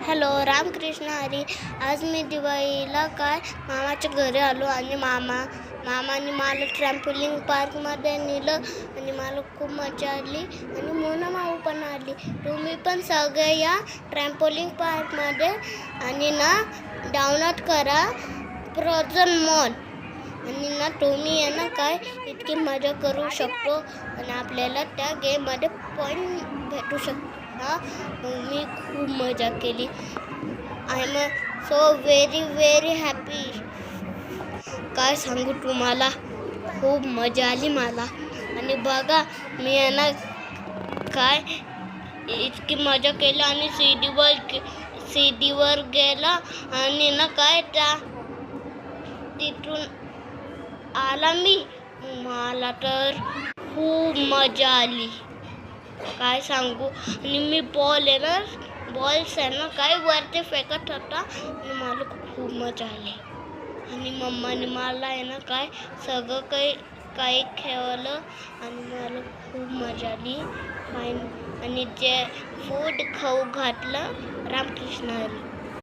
Hello, Ramakrishna Hari. आज मी दिवाळीला मामाच्या घरी आलो आणि मामाने मला ट्रॅम्पोलिंग पार्कमध्ये नेलं आणि मला खूप मजा आली आणि मोना माऊ पण आली. तुम्ही पण सगळे या ट्रॅम्पोलिंग पार्कमध्ये आणि डाउनलोड करा फ्रोझन मॉल आणि तुम्ही इतकी मजा करू शकतो आणि आपल्याला त्या गेममध्ये पॉईंट भेटू शकतो. मी खूप मजा केली. I am so very very happy. काय सांगू तुम्हाला, खूप मजा आली मला. आणि बघा मी इतकी मजा केली आणि सीडीवर गेला आणि तिथून आला मला तर खूप मजा आली. काय सांगू. आणि मी बॉल्स वरती फेकत होता आणि मला खूप मजा आली. आणि मम्माने मला सगळं काही खेळलं आणि मला खूप मजा आली. आणि जे फूड खाऊ घातलं. रामकृष्ण हरी.